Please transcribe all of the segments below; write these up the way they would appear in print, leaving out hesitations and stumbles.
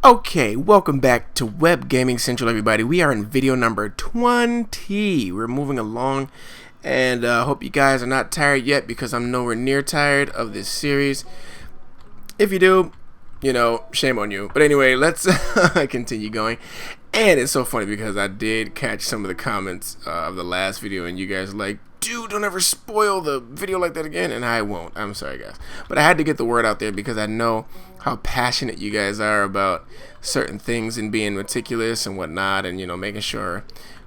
Okay, welcome back to Web Gaming Central, everybody. We are in video number 20. We're moving along, and hope you guys are not tired yet, because I'm nowhere near tired of this series. If you do, you know, shame on you. But anyway, let's continue going. And it's so funny because I did catch some of the comments of the last video, and you guys are like, dude, don't ever spoil the video like that again. And I won't. I'm sorry, guys. But I had to get the word out there because I know how passionate you guys are about certain things and being meticulous and whatnot, and, you know, making sure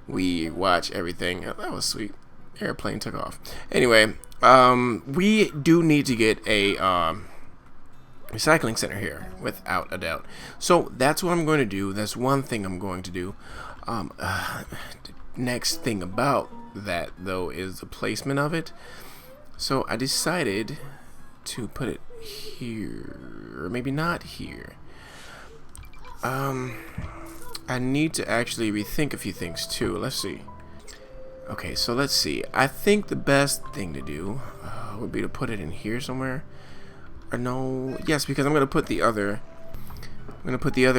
we watch everything. Oh, that was sweet. Airplane took off. Anyway, we do need to get a recycling center here, without a doubt. So that's what I'm going to do. That's one thing I'm going to do. Next thing about that, though, is the placement of it. So I decided to put it here, or maybe not here. I need to actually rethink a few things too. Let's see. Okay, so let's see. I think the best thing to do would be to put it in here somewhere. Or no, yes, because I'm gonna put the other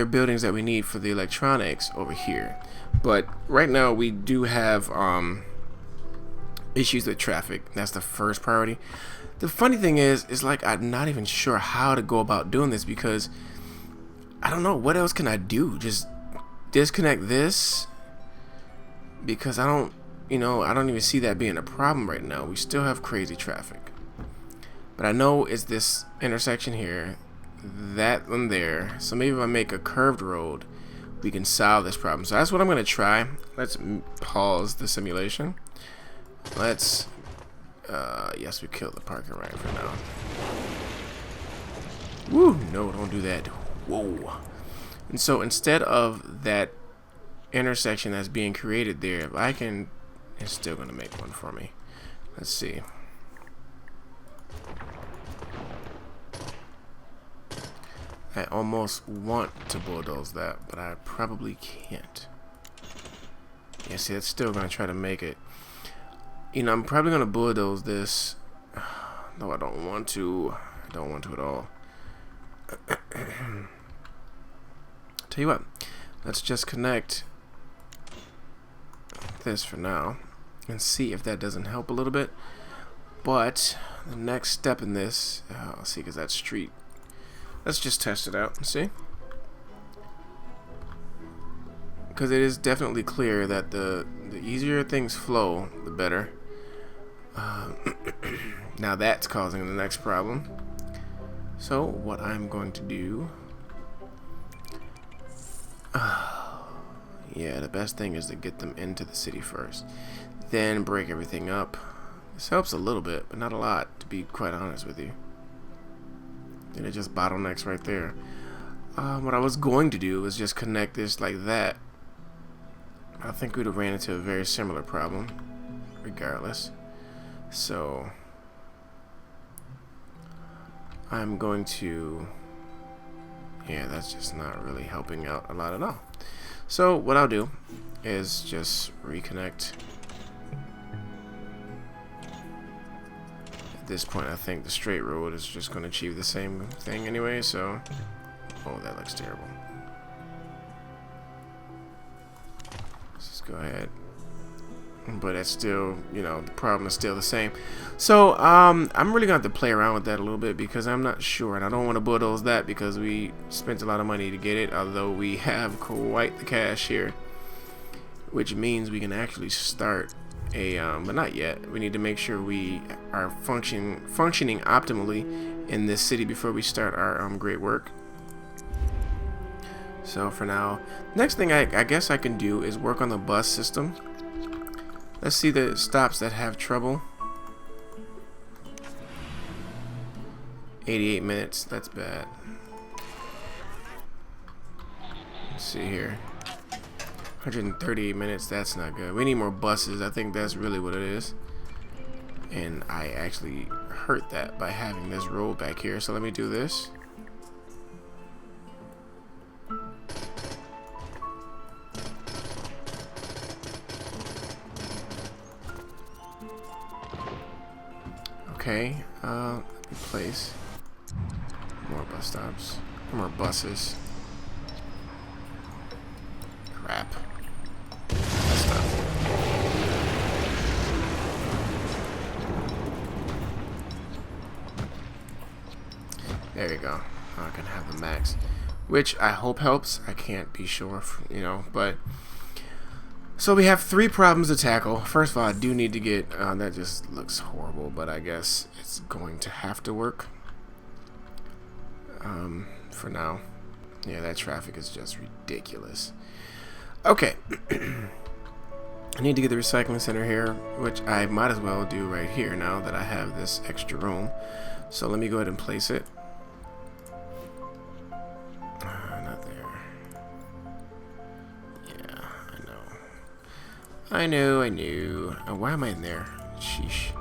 buildings that we need for the electronics over here. But right now we do have issues with traffic. That's the first priority. The funny thing is like, I'm not even sure how to go about doing this, because I don't know what else can I do. Just disconnect this, because I don't even see that being a problem right now. We still have crazy traffic, but I know it's this intersection here, that one there. So maybe if I make a curved road, we can solve this problem. So that's what I'm gonna try. Let's pause the simulation. Let's yes, we killed the parking right for now. Woo, no, don't do that. Whoa. And so instead of that intersection that's being created there, if I can, it's still gonna make one for me. Let's see. I almost want to bulldoze that, but I probably can't. Yeah, see, it's still gonna try to make it. You know, I'm probably gonna bulldoze this. No, I don't want to. I don't want to at all. Tell you what, let's just connect this for now and see if that doesn't help a little bit. But the next step in this, let's see, because that street, let's just test it out and see, because it is definitely clear that the easier things flow, the better. Now that's causing the next problem. So what I'm going to do, yeah, the best thing is to get them into the city first, then break everything up. This helps a little bit, but not a lot, to be quite honest with you. And it just bottlenecks right there. What I was going to do was just connect this like that. I think we'd have ran into a very similar problem regardless. So I'm going to, yeah, that's just not really helping out a lot at all. So what I'll do is just reconnect. At this point, I think the straight road is just going to achieve the same thing anyway, so, oh, that looks terrible. Let's just go ahead. But it's still, you know, the problem is still the same. So I'm really going to have to play around with that a little bit, because I'm not sure, and I don't want to bulldoze that because we spent a lot of money to get it, although we have quite the cash here, which means we can actually start a but not yet. We need to make sure we are functioning optimally in this city before we start our great work. So for now, next thing I guess I can do is work on the bus system. Let's see the stops that have trouble. 88 minutes, that's bad. Let's see here. 138 minutes, that's not good. We need more buses. I think that's really what it is. And I actually hurt that by having this road back here. So let me do this. Okay, let me place more bus stops, more buses. There you go. I can have the max, which I hope helps. I can't be sure, you know, but so we have 3 problems to tackle. First of all, I do need to get that just looks horrible, but I guess it's going to have to work for now. Yeah, that traffic is just ridiculous. Okay. I need to get the recycling center here, which I might as well do right here now that I have this extra room. So let me go ahead and place it. Not there. Yeah, I knew. Oh, why am I in there? Sheesh.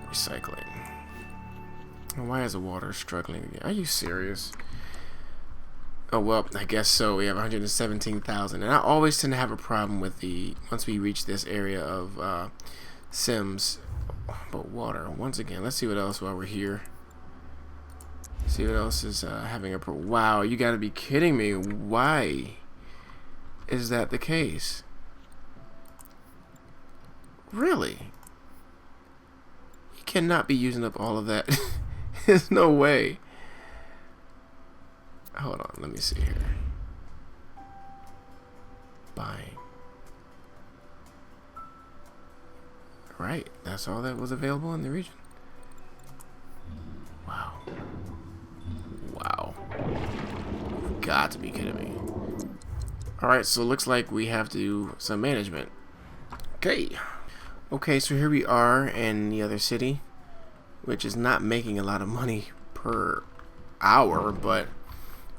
Recycling. Why is the water struggling again? Are you serious? Oh, well, I guess so. We have 117,000. And I always tend to have a problem with once we reach this area of Sims. But water, once again. Let's see what else while we're here. See what else is having a wow, you gotta be kidding me. Why is that the case? Really? You cannot be using up all of that. There's no way. Hold on, let me see here. Buying. Right, that's all that was available in the region. Wow. Wow. You've got to be kidding me. Alright, so it looks like we have to do some management. Okay. Okay, so here we are in the other city, which is not making a lot of money per hour, but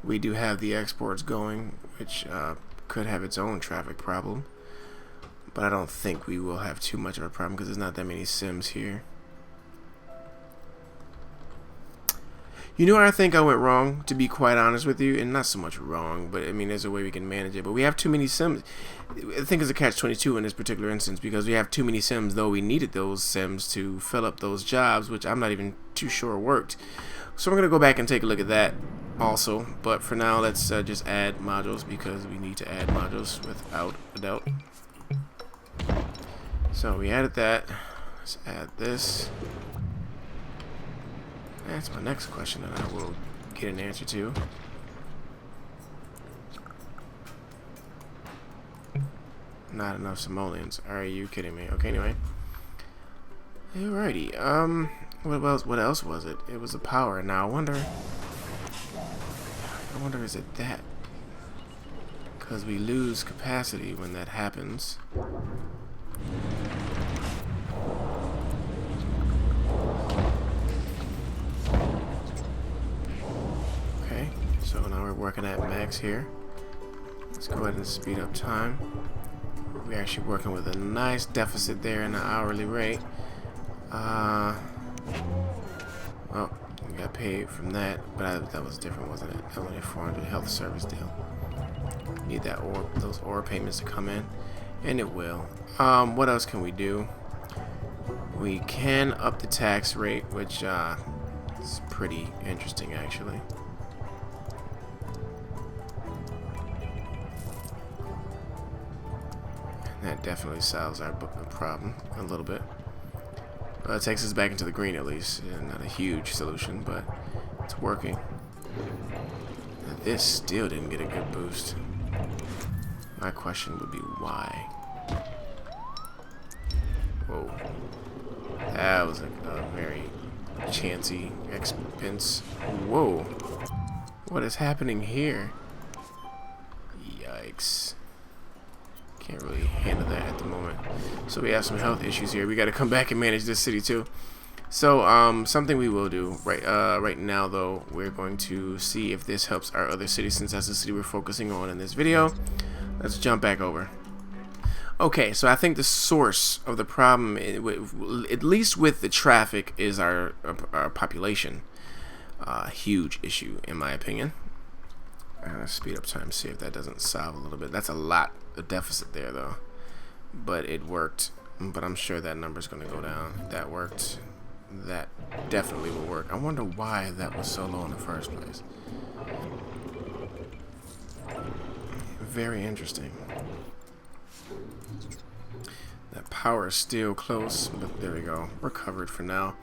we do have the exports going, which could have its own traffic problem. But I don't think we will have too much of a problem because there's not that many Sims here. You know where I think I went wrong, to be quite honest with you? And not so much wrong, but I mean, there's a way we can manage it. But we have too many Sims. I think it's a catch-22 in this particular instance because we have too many Sims, though we needed those Sims to fill up those jobs, which I'm not even too sure worked. So we're going to go back and take a look at that also. But for now, let's just add modules because we need to add modules without a doubt. So we added that. Let's add this. That's my next question that I will get an answer to. Not enough simoleons. Are you kidding me? Okay, anyway. Alrighty. What else was it? It was the power. Now I wonder is it that? Because we lose capacity when that happens. Okay, so now we're working at max here. Let's go ahead and speed up time. We're actually working with a nice deficit there in the hourly rate. Well, we got paid from that, but that was different, wasn't it? That was only a 400 health service deal. Need that those ore payments to come in, and it will. What else can we do? We can up the tax rate, which is pretty interesting actually. That definitely solves our problem a little bit. It takes us back into the green at least. Not a huge solution, but it's working. This still didn't get a good boost. My question would be why? Whoa. That was a very chancy expense. Whoa. What is happening here? Yikes. Can't really handle that at the moment. So we have some health issues here. We got to come back and manage this city too. So something we will do right now though, we're going to see if this helps our other city since that's the city we're focusing on in this video. Let's jump back over. Okay, so I think the source of the problem, at least with the traffic, is our population. Huge issue in my opinion. Speed up time, see if that doesn't solve a little bit. That's a lot of deficit there though, but it worked. But I'm sure that number's going to go down. If that worked, that definitely will work. I wonder why that was so low in the first place. Very interesting. That power is still close, but there we go. We're covered for now.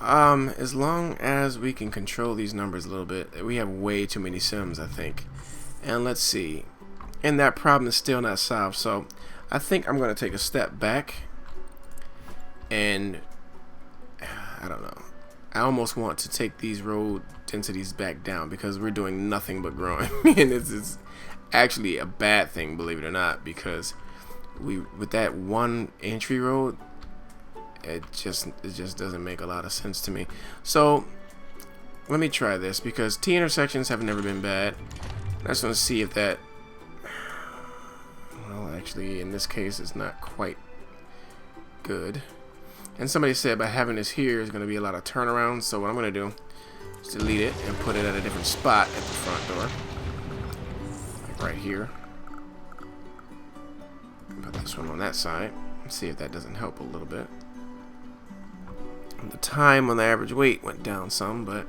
As long as we can control these numbers a little bit, we have way too many Sims, I think. And let's see. And that problem is still not solved, so I think I'm going to take a step back. And I don't know. I almost want to take these road densities back down because we're doing nothing but growing. And it's actually a bad thing, believe it or not, because with that one entry road, it just doesn't make a lot of sense to me. So let me try this because T intersections have never been bad. I just want to see if that, well, actually in this case it's not quite good. And somebody said by having this here is going to be a lot of turnarounds, so what I'm going to do is delete it and put it at a different spot at the front door, like right here. Put this one on that side and see if that doesn't help a little bit. The time on the average wait went down some, but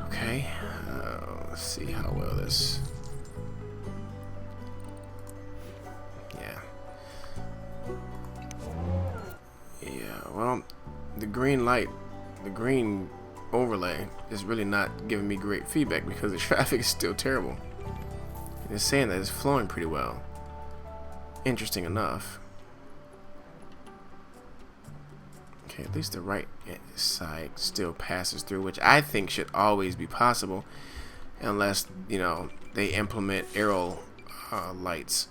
okay. Let's see how well this. Yeah, well, the green light, the green overlay is really not giving me great feedback because the traffic is still terrible. It's saying that it's flowing pretty well. Interesting enough. Okay, at least the right side still passes through, which I think should always be possible unless, you know, they implement arrow lights,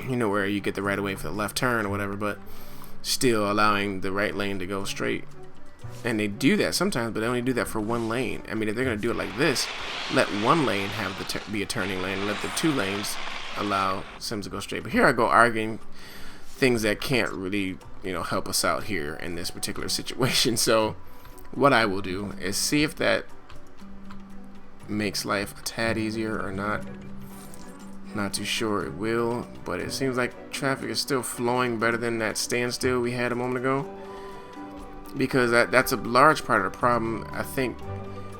you know, where you get the right of way for the left turn or whatever, but still allowing the right lane to go straight. And they do that sometimes, but they only do that for one lane. I mean, if they're going to do it like this, let one lane have be a turning lane, and let the two lanes allow Sims to go straight. But here I go arguing things that can't really, you know, help us out here in this particular situation. So what I will do is see if that makes life a tad easier or not. Not too sure it will, but it seems like traffic is still flowing better than that standstill we had a moment ago, because that's a large part of the problem. I think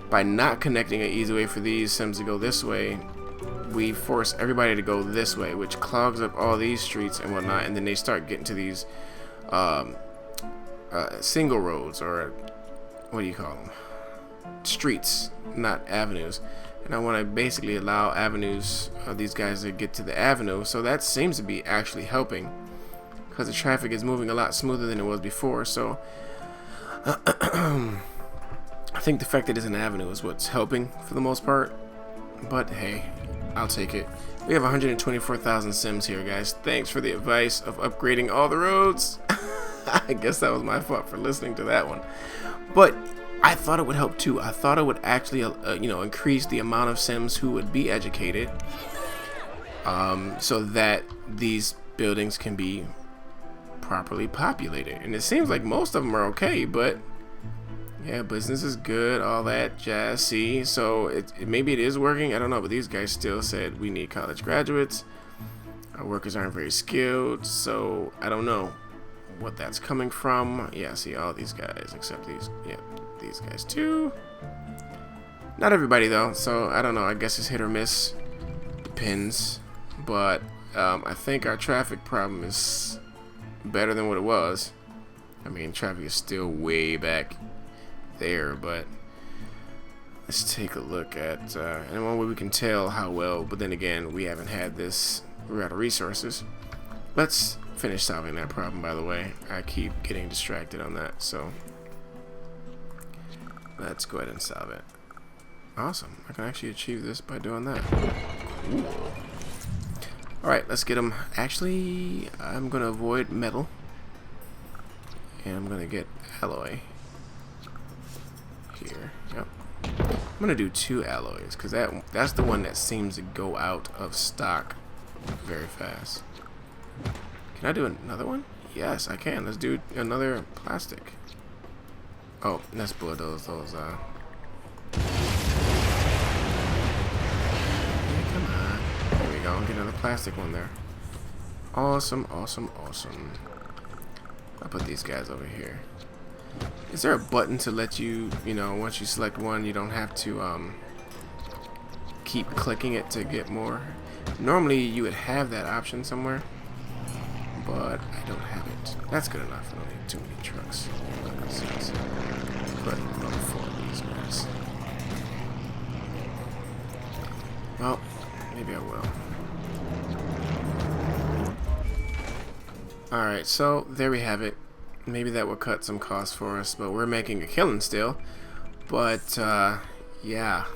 by not connecting an easy way for these Sims to go this way, we force everybody to go this way, which clogs up all these streets and whatnot, and then they start getting to these single roads, or what do you call them? Streets, not avenues. And I want to basically allow avenues, these guys to get to the avenue. So that seems to be actually helping because the traffic is moving a lot smoother than it was before. So I think the fact that it's an avenue is what's helping for the most part. But hey, I'll take it. We have 124,000 Sims here, guys. Thanks for the advice of upgrading all the roads. I guess that was my fault for listening to that one. But I thought it would help too. I thought it would actually, you know, increase the amount of Sims who would be educated, so that these buildings can be properly populated. And it seems like most of them are okay, but yeah, business is good, all that jazz. See, so maybe it is working. I don't know, but these guys still said we need college graduates. Our workers aren't very skilled, so I don't know what that's coming from. Yeah, see, all these guys except these. Yeah. These guys too. Not everybody though, so I don't know. I guess it's hit or miss. Depends. But I think our traffic problem is better than what it was. I mean, traffic is still way back there, but let's take a look at and one way we can tell how well, but then again, we haven't had this. We're out of resources. Let's finish solving that problem, by the way. I keep getting distracted on that, so let's go ahead and solve it. Awesome. I can actually achieve this by doing that. Cool. Alright, let's get them. Actually, I'm going to avoid metal. And I'm going to get alloy. Here. Yep. I'm going to do 2 alloys, because that's the one that seems to go out of stock very fast. Can I do another one? Yes, I can. Let's do another plastic. Oh, let's bulldoze those. Yeah, come on. There we go. Get another plastic one there. Awesome, awesome, awesome. I'll put these guys over here. Is there a button to let you, you know, once you select one, you don't have to keep clicking it to get more? Normally, you would have that option somewhere, but I don't have it. That's good enough. I don't need too many trucks. Put another 4 of these guys. Well, maybe I will. Alright, so there we have it. Maybe that will cut some costs for us, but we're making a killing still. But, yeah.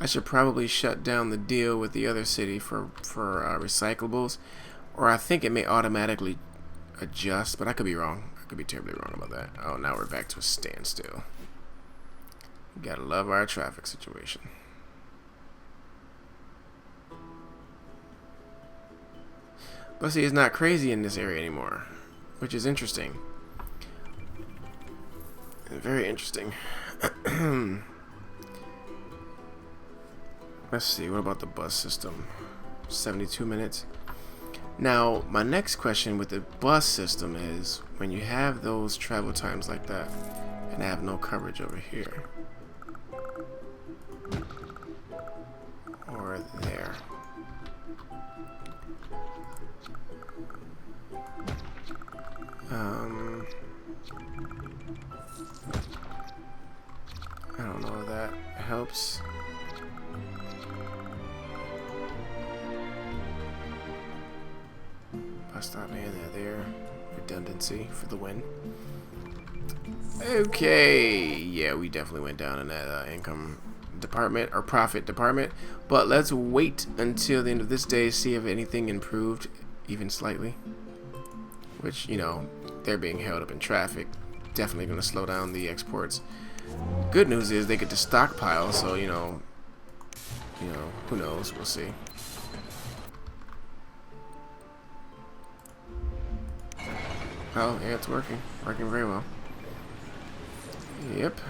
I should probably shut down the deal with the other city for recyclables, or I think it may automatically adjust, but I could be wrong. I could be terribly wrong about that. Oh, now we're back to a standstill. Gotta love our traffic situation. But see, it's not crazy in this area anymore, which is interesting. Very interesting. Let's see, what about the bus system? 72 minutes. Now, my next question with the bus system is, when you have those travel times like that, and have no coverage over here, or there. I don't know if that helps. Bus stop and there. Redundancy for the win. Okay, yeah, we definitely went down in that income department or profit department. But let's wait until the end of this day to see if anything improved, even slightly. Which, you know, they're being held up in traffic. Definitely going to slow down the exports. Good news is they get to stockpile, so you know, who knows? We'll see. Oh, yeah, it's working very well. Yep.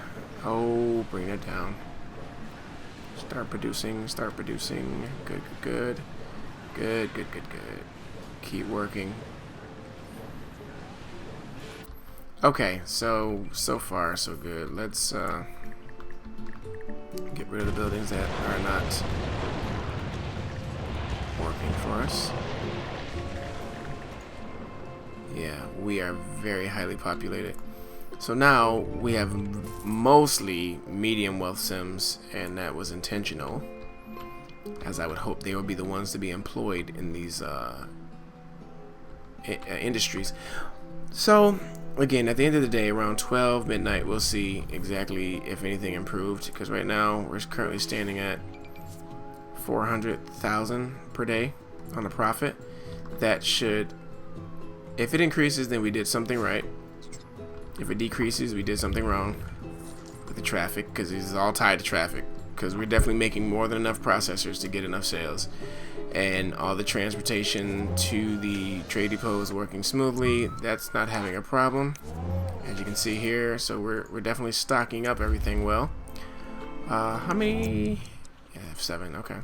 Oh, bring it down. Start producing. Good. Keep working. Okay, so far so good. Let's get rid of the buildings that are not working for us. Yeah, we are very highly populated. So now we have mostly medium wealth sims, and that was intentional, as I would hope they would be the ones to be employed in these industries. So again, at the end of the day, around 12 midnight, we'll see exactly if anything improved, because right now we're currently standing at 400,000 per day on a profit. That should, if it increases, then we did something right. If it decreases, we did something wrong with the traffic, because this is all tied to traffic, because we're definitely making more than enough processors to get enough sales. And all the transportation to the trade depot is working smoothly. That's not having a problem, as you can see here. So we're definitely stocking up everything well. How many? Yeah, I have 7. Okay.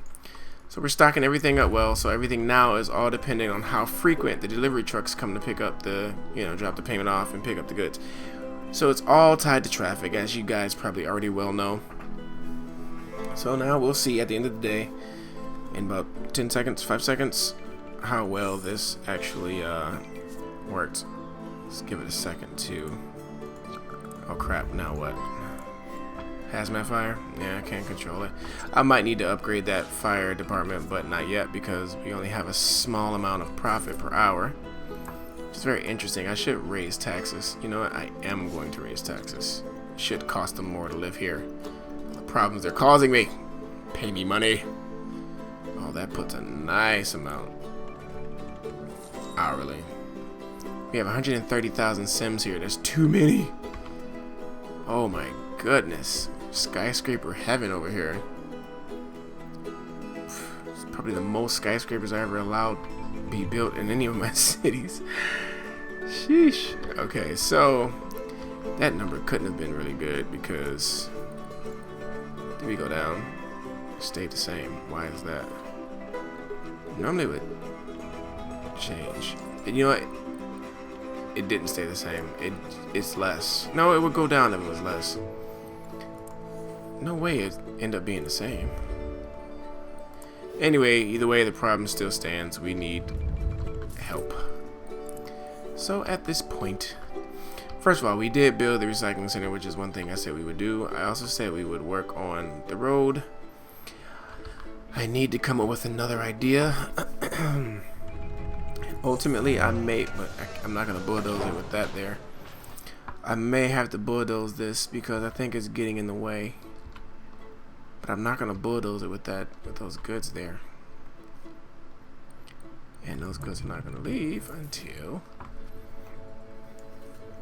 So we're stocking everything up well. So everything now is all depending on how frequent the delivery trucks come to pick up the, drop the payment off and pick up the goods. So it's all tied to traffic, as you guys probably already well know. So now we'll see at the end of the day, in about 10 seconds, 5 seconds, how well this actually worked. Let's give it a second too. Oh crap, now what? Hazmat fire? Yeah, I can't control it. I might need to upgrade that fire department, but not yet, because we only have a small amount of profit per hour. It's very interesting. I should raise taxes. You know what? I am going to raise taxes. It should cost them more to live here. The problems they're causing me. Pay me money. Oh, that puts a nice amount hourly. We have 130,000 sims here. That's too many. Oh my goodness. Skyscraper heaven over here. It's probably the most skyscrapers I ever allowed be built in any of my cities. Sheesh. Okay, so that number couldn't have been really good, because did we go down? It stayed the same. Why is that? Normally it would change. And you know what? It didn't stay the same. It's less. No, it would go down if it was less. No way it ended up being the same. Anyway, either way, the problem still stands. We need help. So at this point, first of all, we did build the recycling center, which is one thing I said we would do. I also said we would work on the road. I need to come up with another idea. Ultimately, I may, but I'm not going to bulldoze it with that there. I may have to bulldoze this because I think it's getting in the way. But I'm not going to bulldoze it with those goods there. And those goods are not going to leave until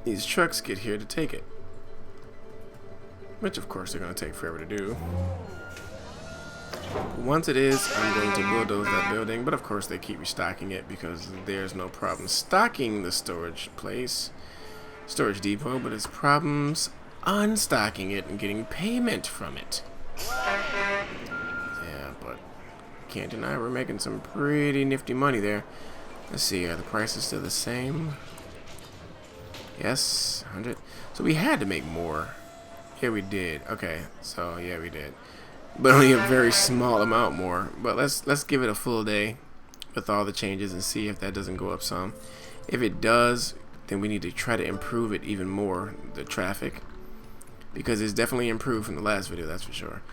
these trucks get here to take it. Which, of course, they're going to take forever to do. Once it is, I'm going to bulldoze that building. But, of course, they keep restocking it because there's no problem stocking the storage depot. But it's problems unstocking it and getting payment from it. Yeah, but can't deny we're making some pretty nifty money there. Let's see, are the prices still the same? Yes, 100. So we had to make more. Yeah, we did. Okay, so yeah, we did. But only a very small amount more. But let's give it a full day with all the changes and see if that doesn't go up some. If it does, then we need to try to improve it even more, the traffic. Because it's definitely improved from the last video, that's for sure.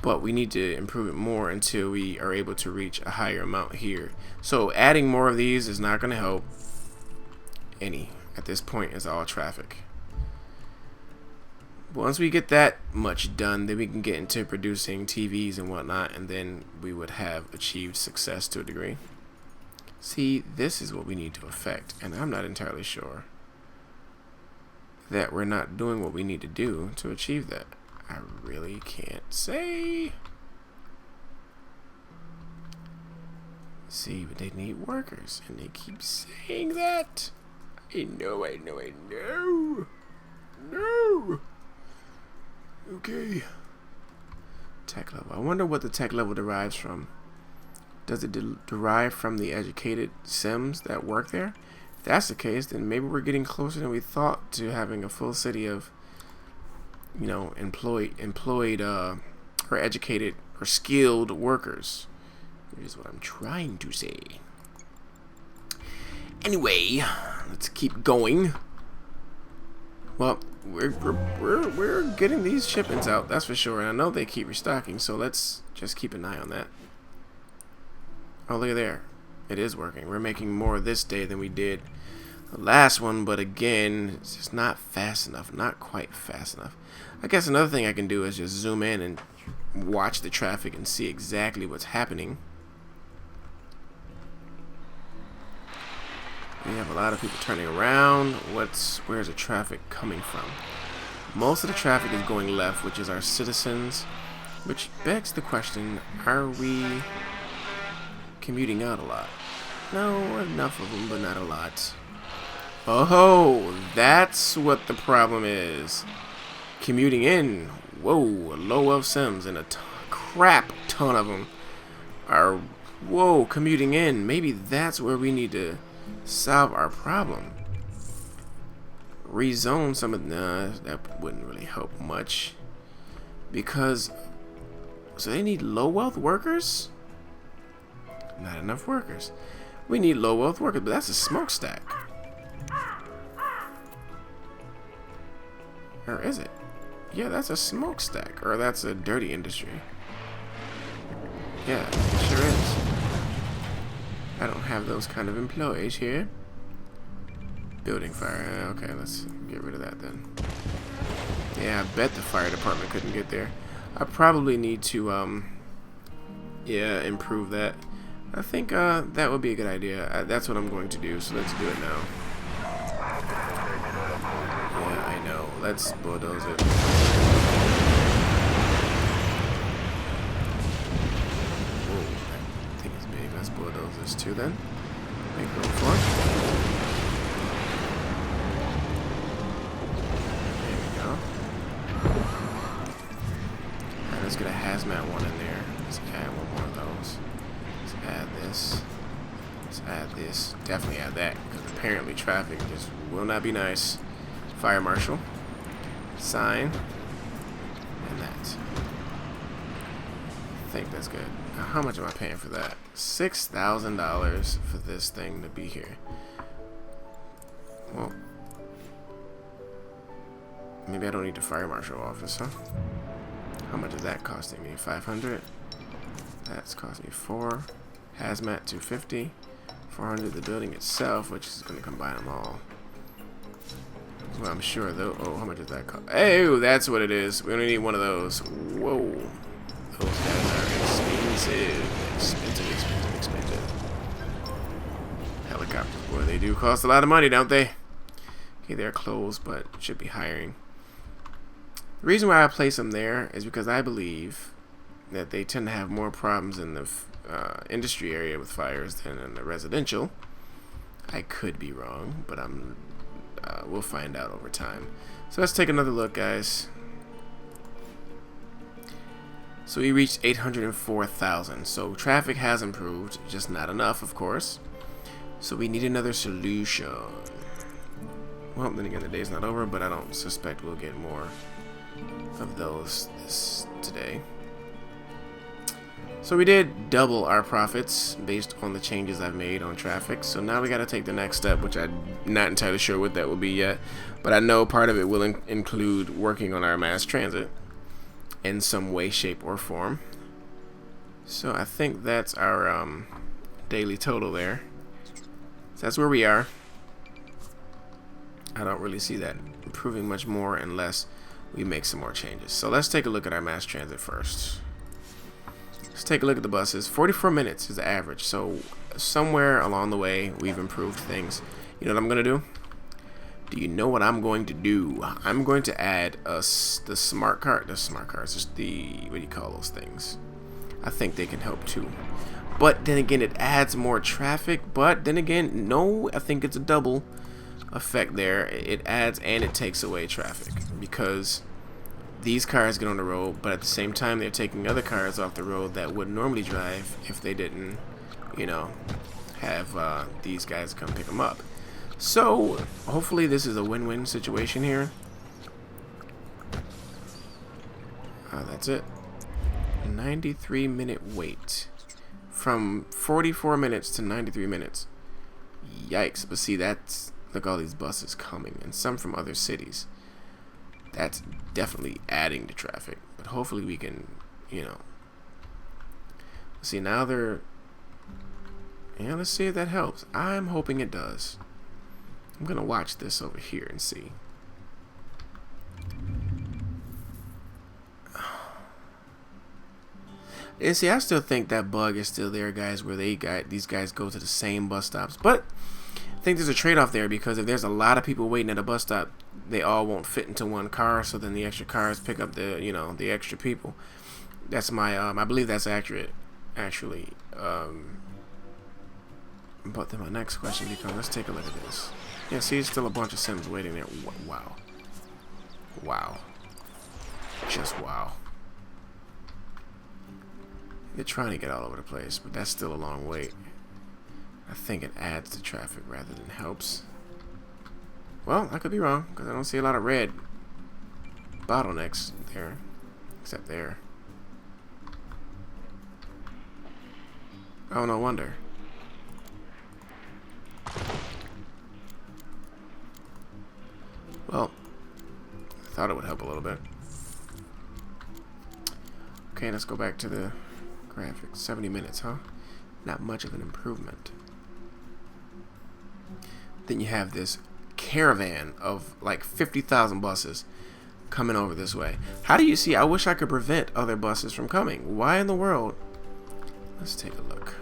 But we need to improve it more until we are able to reach a higher amount here. So adding more of these is not going to help any. At this point, it's all traffic. Once we get that much done, then we can get into producing TVs and whatnot, and then we would have achieved success to a degree. See, this is what we need to affect, and I'm not entirely sure that we're not doing what we need to do to achieve that. I really can't say. See, but they need workers, and they keep saying that. I know. No. Okay. Tech level. I wonder what the tech level derives from. Does it derive from the educated Sims that work there? If that's the case, then maybe we're getting closer than we thought to having a full city of, you know, employed or educated or skilled workers. Which is what I'm trying to say. Anyway, let's keep going. Well, we're getting these shipments out, that's for sure, and I know they keep restocking, so let's just keep an eye on that. Oh, look at there. It is working. We're making more this day than we did the last one, but again, it's just not fast enough. Not quite fast enough. I guess another thing I can do is just zoom in and watch the traffic and see exactly what's happening. We have a lot of people turning around. Where's the traffic coming from? Most of the traffic is going left, which is our citizens, which begs the question, are we commuting out a lot? No, enough of them, but not a lot. Oh, that's what the problem is. Commuting in. Whoa, low of Sims and a crap ton of them are, commuting in. Maybe that's where we need to solve our problem. Rezone some of that wouldn't really help much, because so they need low wealth workers. Not enough workers. We need low wealth workers, but that's a smokestack. Or is it? Yeah, that's a smokestack, or that's a dirty industry. Yeah, it sure is. I don't have those kind of employees here. Building fire. Okay, let's get rid of that then. Yeah, I bet the fire department couldn't get there. I probably need to, improve that. I think that would be a good idea. That's what I'm going to do, so let's do it now. Yeah, I know. Let's bulldoze it. Whoa, that thing is big. Let's bulldoze this too then. Make room for it. There we go. Alright, let's get a hazmat one in there. Let's add one more of those. Let's add this. Let's add this. Definitely add that, because apparently traffic just will not be nice. Fire marshal. Sign. And that. think that's good. Now, how much am I paying for that? $6,000 for this thing to be here. Well, maybe I don't need the fire marshal office, huh? How much is that costing me? 500. That's costing me 4. Hazmat 250. 400 the building itself, which is going to combine them all. Well, I'm sure though. Oh, how much does that cost? Hey, that's what it is. We only need one of those. Whoa. Those guys are expensive. Expensive. Helicopters, boy, they do cost a lot of money, don't they? Okay, they're closed, but should be hiring. The reason why I place them there is because I believe that they tend to have more problems in the industry area with fires than in the residential. I could be wrong, but we'll find out over time. So let's take another look, guys. So we reached 804,000. So traffic has improved, just not enough, of course. So we need another solution. Well, then again, the day's not over, but I don't suspect we'll get more of those today. So we did double our profits based on the changes I've made on traffic. So now we got to take the next step, which I'm not entirely sure what that will be yet. But I know part of it will include working on our mass transit in some way, shape, or form. So I think that's our daily total there. So that's where we are. I don't really see that improving much more unless we make some more changes. So let's take a look at our mass transit first. Let's take a look at the buses. 44 minutes is the average. So somewhere along the way, we've improved things. You know what I'm going to do? Do you know what I'm going to do? I'm going to add the smart cars, just the, what do you call those things? I think they can help too. But then again, it adds more traffic. But then again, no, I think it's a double effect there. It adds and it takes away traffic because these cars get on the road, but at the same time they're taking other cars off the road that would normally drive if they didn't, you know, have these guys come pick them up. So hopefully this is a win-win situation here. That's it. 93-minute wait from 44 minutes to 93 minutes. Yikes. But see, that's, look, all these buses coming and some from other cities. That's definitely adding to traffic, but hopefully we can, you know, see now they're, yeah, let's see if that helps. I'm hoping it does. I'm gonna watch this over here and see. And see, I still think that bug is still there, guys, where these guys go to the same bus stops, but I think there's a trade-off there because if there's a lot of people waiting at a bus stop, they all won't fit into one car, so then the extra cars pick up the, you know, the extra people. That's my, I believe that's accurate, actually. But then my next question becomes, let's take a look at this. Yeah, see, there's still a bunch of Sims waiting there. Wow. Wow. Just wow. They're trying to get all over the place, but that's still a long wait. I think it adds to traffic rather than helps. Well, I could be wrong, because I don't see a lot of red bottlenecks there, except there. Oh, no wonder. Well, I thought it would help a little bit. Okay, let's go back to the graphics. 70 minutes, huh? Not much of an improvement. Then you have this caravan of like 50,000 buses coming over this way. How do you see? I wish I could prevent other buses from coming. Why in the world? Let's take a look.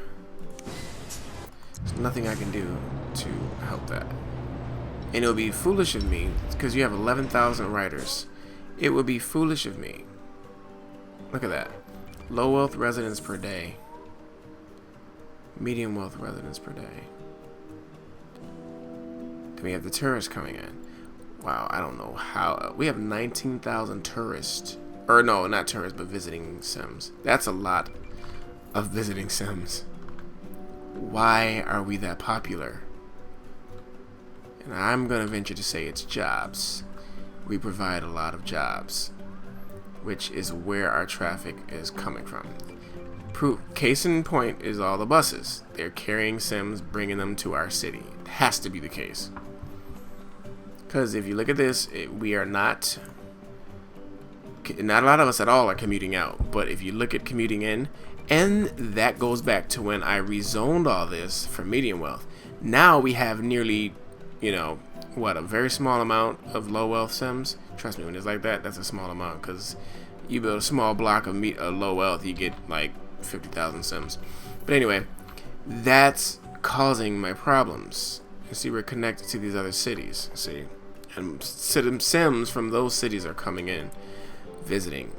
There's nothing I can do to help that. And it would be foolish of me, because you have 11,000 riders. It would be foolish of me. Look at that. Low wealth residents per day. Medium wealth residents per day. Then we have the tourists coming in. Wow, I don't know how. We have 19,000 tourists. Or no, not tourists, but visiting Sims. That's a lot of visiting Sims. Why are we that popular? And I'm going to venture to say it's jobs. We provide a lot of jobs, which is where our traffic is coming from. Case in point is all the buses. They're carrying Sims, bringing them to our city. It has to be the case. Because if you look at this, we are not a lot of us at all are commuting out. But if you look at commuting in, and that goes back to when I rezoned all this for medium wealth. Now we have nearly, you know, what, a very small amount of low wealth Sims. Trust me, when it's like that, that's a small amount. Because you build a small block of low wealth, you get like 50,000 Sims. But anyway, that's causing my problems. You see, we're connected to these other cities. See, and Sims from those cities are coming in, visiting.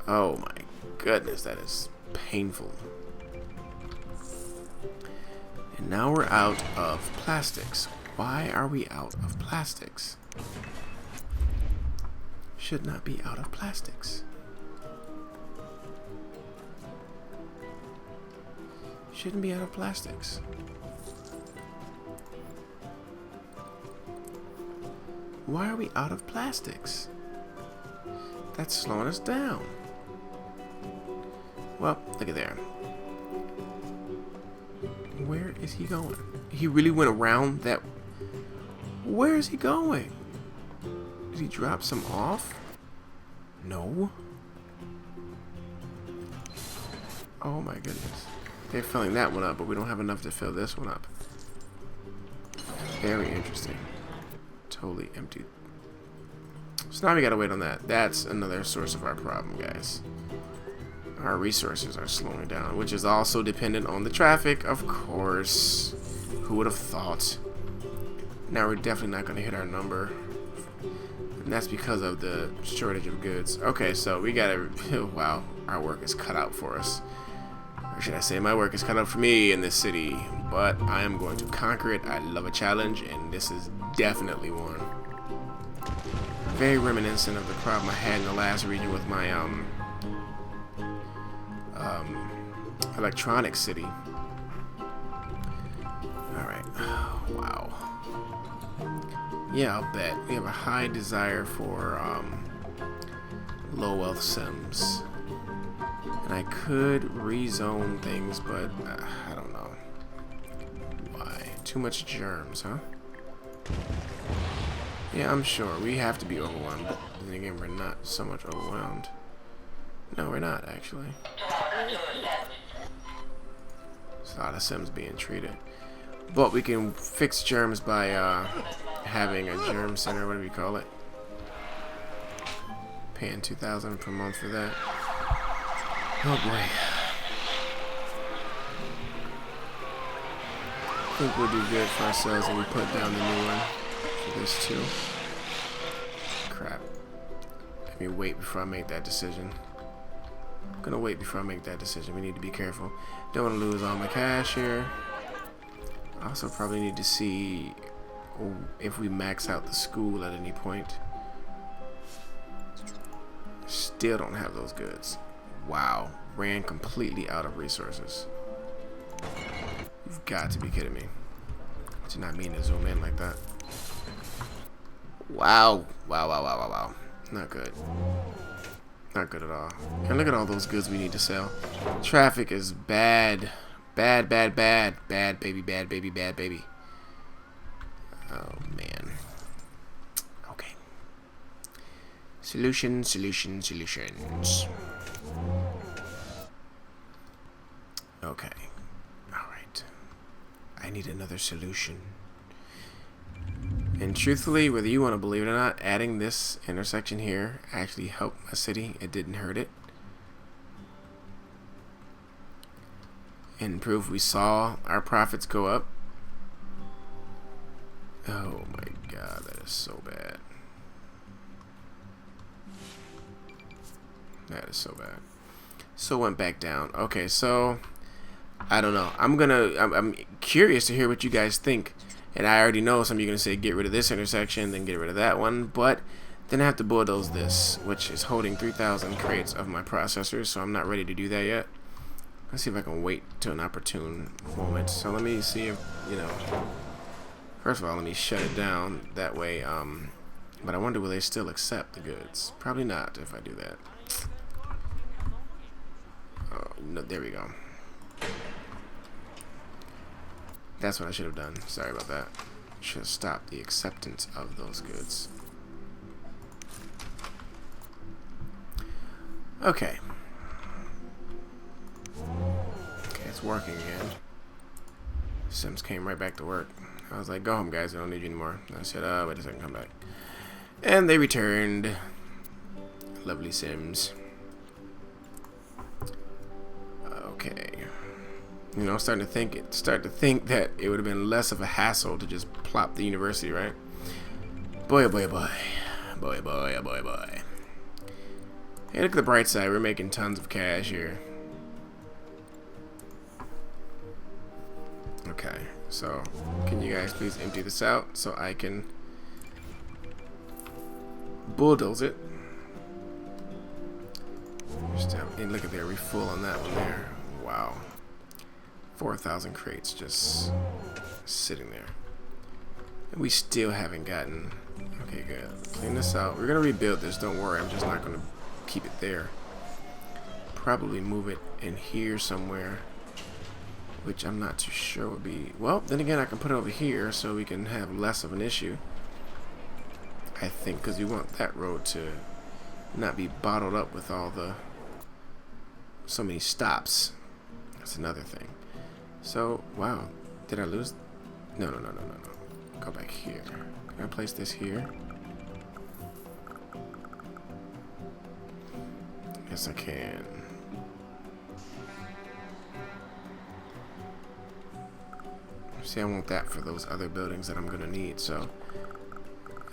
Oh my goodness, that is painful. And now we're out of plastics. Why are we out of plastics? Should not be out of plastics. Shouldn't be out of plastics. Why are we out of plastics? That's slowing us down. Well, look at there. Where is he going? He really went around that. Where is he going? Did he drop some off? No. Oh my goodness. They're filling that one up, but we don't have enough to fill this one up. Very interesting. Totally empty. So now we gotta wait on that. That's another source of our problem, guys. Our resources are slowing down, which is also dependent on the traffic, of course. Who would have thought? Now we're definitely not gonna hit our number. And that's because of the shortage of goods. Okay, so we gotta, wow, our work is cut out for us. Or should I say, my work is cut out for me in this city. But I am going to conquer it. I love a challenge, and this is definitely one. Very reminiscent of the problem I had in the last region with my electronic city. Alright. Wow. Yeah, I'll bet. We have a high desire for low wealth Sims. And I could rezone things, but I don't know. Why? Too much germs, huh? Yeah, I'm sure. We have to be overwhelmed. But then again, we're not so much overwhelmed. No, we're not, actually. There's a lot of Sims being treated. But we can fix germs by having a germ center, what do we call it? Paying $2,000 per month for that. Oh boy. I think we'll do good for ourselves when we put down the new one for this too. Crap. Let me wait before I make that decision. I'm gonna wait before I make that decision. We need to be careful. Don't want to lose all my cash here. I also probably need to see if we max out the school at any point. Still don't have those goods. Wow. Ran completely out of resources. You've got to be kidding me. I did not mean to zoom in like that. Wow. Wow, wow, wow, wow, wow. Not good. Not good at all. And look at all those goods we need to sell. Traffic is bad. Bad, bad, bad. Bad, baby, bad, baby, bad, baby. Oh, man. Okay. Solutions, solutions, solutions. Okay. Alright. I need another solution. And truthfully, whether you want to believe it or not, adding this intersection here actually helped my city. It didn't hurt it. And proof we saw our profits go up. Oh my god, that is so bad. That is so bad. So went back down. Okay, so I don't know. I'm curious to hear what you guys think. And I already know some of you are going to say get rid of this intersection, then get rid of that one. But then I have to bulldoze this, which is holding 3,000 crates of my processors. So I'm not ready to do that yet. Let's see if I can wait till an opportune moment. So let me see if, you know, first of all, let me shut it down. That way, but I wonder will they still accept the goods? Probably not if I do that. Oh, no, there we go. That's what I should have done. Sorry about that. Should have stopped the acceptance of those goods. Okay. Okay, it's working again. Sims came right back to work. I was like, go home, guys. I don't need you anymore. And I said, wait a second, come back. And they returned. Lovely Sims. Okay. You know, I'm starting to think that it would have been less of a hassle to just plop the university, right? Boy, oh boy, oh boy. Boy, oh boy, oh boy, oh boy. Hey, look at the bright side. We're making tons of cash here. Okay, so can you guys please empty this out so I can bulldoze it? And look at there, we full on that one there. Wow. 4,000 crates just sitting there. And we still haven't gotten... Okay, good. Clean this out. We're going to rebuild this. Don't worry. I'm just not going to keep it there. Probably move it in here somewhere. Which I'm not too sure would be... Well, then again, I can put it over here so we can have less of an issue. I think, because we want that road to not be bottled up with all the... so many stops. That's another thing. So, wow. Did I lose? No. Go back here. Can I place this here? Yes, I can. See, I want that for those other buildings that I'm going to need, so...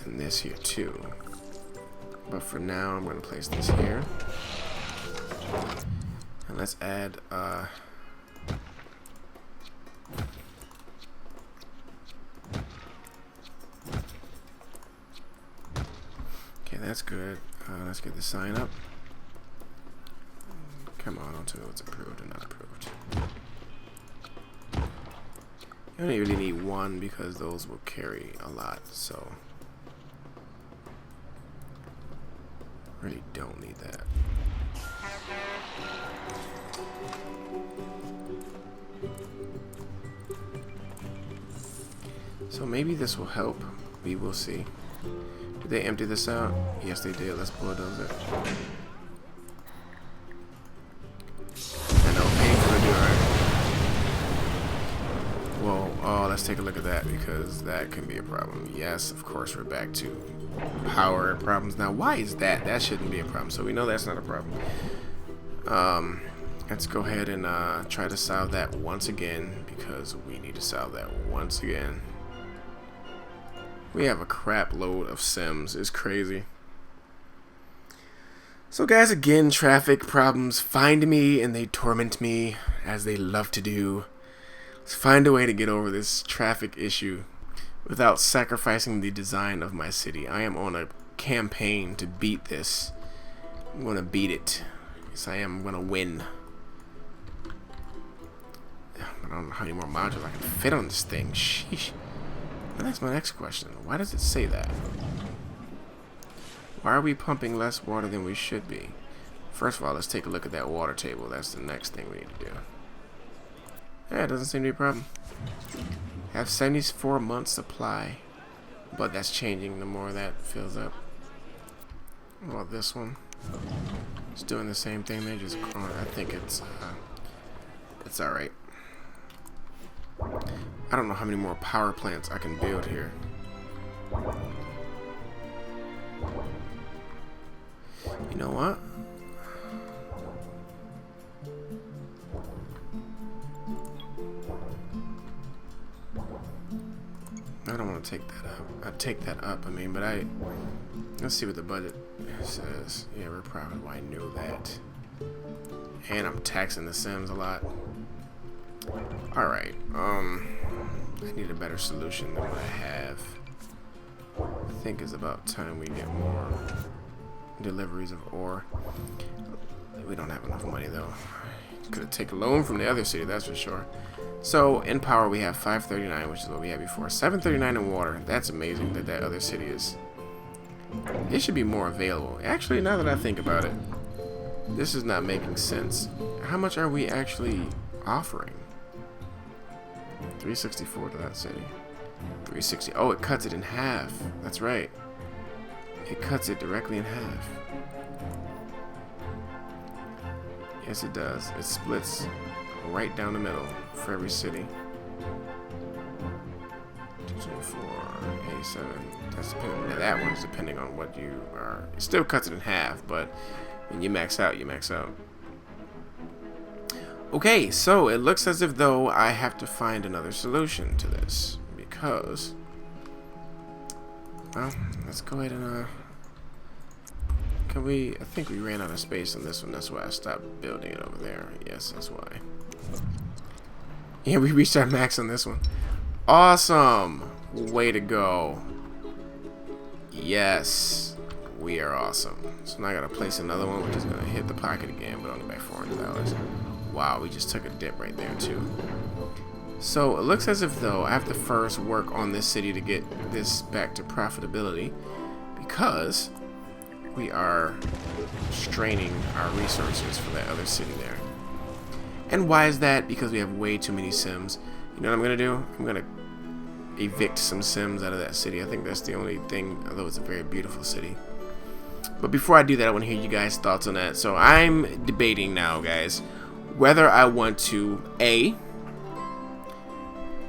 And this here, too. But for now, I'm going to place this here. And let's add, okay, that's good. Let's get the sign up. Come on, I'll tell you what's approved and not approved. You only really need one because those will carry a lot, so really don't need that. So maybe this will help. We will see. Did they empty this out? Yes, they did. Let's bulldoze it. I know, painful to do, right? Whoa, oh, let's take a look at that because that can be a problem. Yes, of course, we're back to power problems. Now, why is that? That shouldn't be a problem. So we know that's not a problem. Let's go ahead and try to solve that once again because we need to solve that once again. We have a crap load of Sims. It's crazy. So guys, again, traffic problems find me and they torment me as they love to do. Let's find a way to get over this traffic issue without sacrificing the design of my city. I am on a campaign to beat this. I'm going to beat it. Yes, I am going to win. I don't know how many more modules I can fit on this thing. Sheesh. That's my next question. Why does it say that? Why are we pumping less water than we should be? First of all, let's take a look at that water table. That's the next thing we need to do. Yeah, it doesn't seem to be a problem. Have 74 months supply. But that's changing the more that fills up. Well, this one. It's doing the same thing. They just growing. I think it's alright. I don't know how many more power plants I can build here. You know what? I don't want to take that up. I'd take that up, I mean, but let's see what the budget says. Yeah, we're probably, well, I knew that. And I'm taxing the Sims a lot. Alright, I need a better solution than what I have. I think it's about time we get more deliveries of ore. We don't have enough money though. Could take a loan from the other city, that's for sure. So in power we have 539, which is what we had before. 739 in water. That's amazing that that other city is. It should be more available. Actually, now that I think about it, this is not making sense. how much are we actually offering? 364 to that city. 360. Oh, it cuts it in half. That's right. It cuts it directly in half. Yes, it does. It splits right down the middle for every city. 224, 87. That's depending. Now that one's depending on what you are. It still cuts it in half, but when you max out, you max out. Okay, so it looks as if though I have to find another solution to this because, well, let's go ahead and can we? I think we ran out of space on this one. That's why I stopped building it over there. Yes, that's why. Yeah, we reached our max on this one. Awesome! Way to go. Yes, we are awesome. So now I gotta place another one, which is gonna hit the pocket again, but only by $400. Wow, we just took a dip right there too. So it looks as if though I have to first work on this city to get this back to profitability because we are straining our resources for that other city there. And why is that? Because we have way too many Sims. You know what I'm gonna do? I'm gonna evict some Sims out of that city. I think that's the only thing, although it's a very beautiful city. But before I do that, I want to hear you guys' thoughts on that. So I'm debating now, guys, whether I want to A,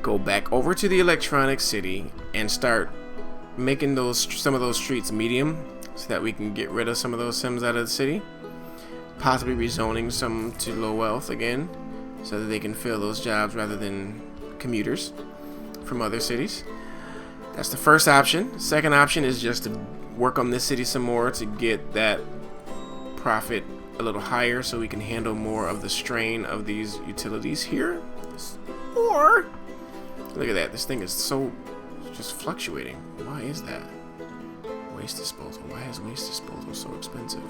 go back over to the electronic city and start making some of those streets medium so that we can get rid of some of those Sims out of the city, possibly rezoning some to low wealth again so that they can fill those jobs rather than commuters from other cities. That's the first option. Second option is just to work on this city some more to get that profit a little higher so we can handle more of the strain of these utilities here. Or look at that, this thing is so just fluctuating. Why is that? Waste disposal. Why is waste disposal so expensive?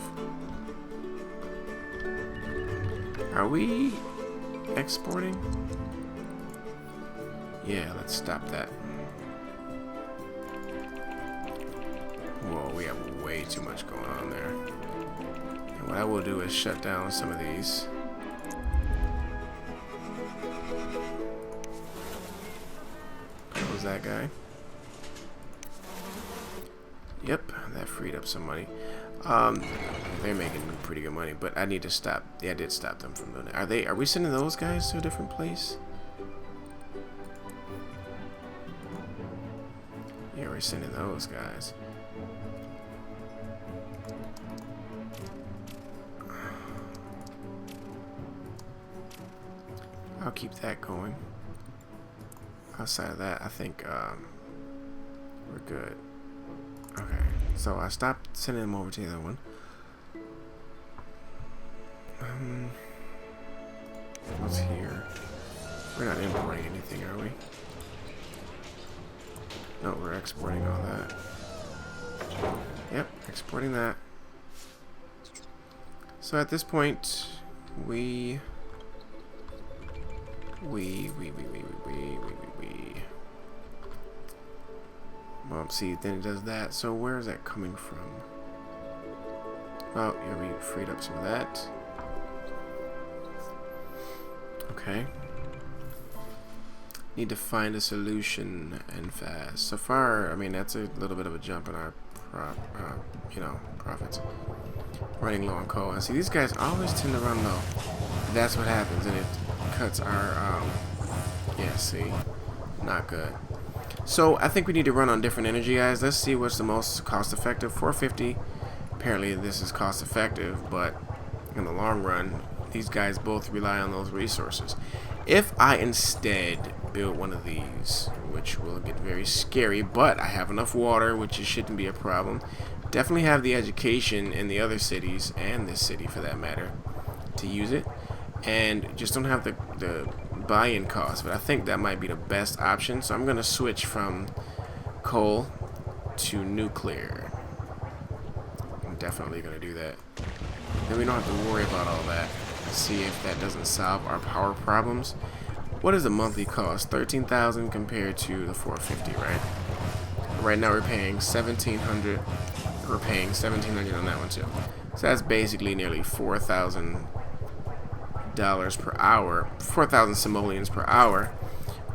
Are we exporting? Yeah, let's stop that. Whoa, we have way too much going on there. And what I will do is shut down some of these. Close that guy. Yep, that freed up some money. They're making pretty good money, but I need to stop. Yeah, I did stop them from doing it. Are we sending those guys to a different place? Yeah, we're sending those guys. I'll keep that going. Outside of that, I think we're good. Okay, so I stopped sending them over to the other one. What's here? We're not importing anything, are we? No, we're exporting all that. Yep, exporting that. So at this point, we well, see, then it does that. So where is that coming from? Oh, yeah, we freed up some of that. Okay. Need to find a solution and fast. So far, I mean, that's a little bit of a jump in our profits. Running low on coal. And see, these guys always tend to run low. That's what happens, and it cuts our yeah, see, not good. So I think we need to run on different energy, guys. Let's see what's the most cost effective. 450. Apparently this is cost effective, but in the long run, these guys both rely on those resources. If I instead build one of these, which will get very scary, but I have enough water, which shouldn't be a problem. Definitely have the education in the other cities, and this city for that matter, to use it. And just don't have the buy-in cost, but I think that might be the best option. So I'm going to switch from coal to nuclear. I'm definitely going to do that. Then we don't have to worry about all that. See if that doesn't solve our power problems. What is the monthly cost? 13,000 compared to the 450, right? Right now we're paying 1,700. We're paying 1,700 on that one too. So that's basically nearly 4,000 $8 per hour, 4,000 simoleons per hour.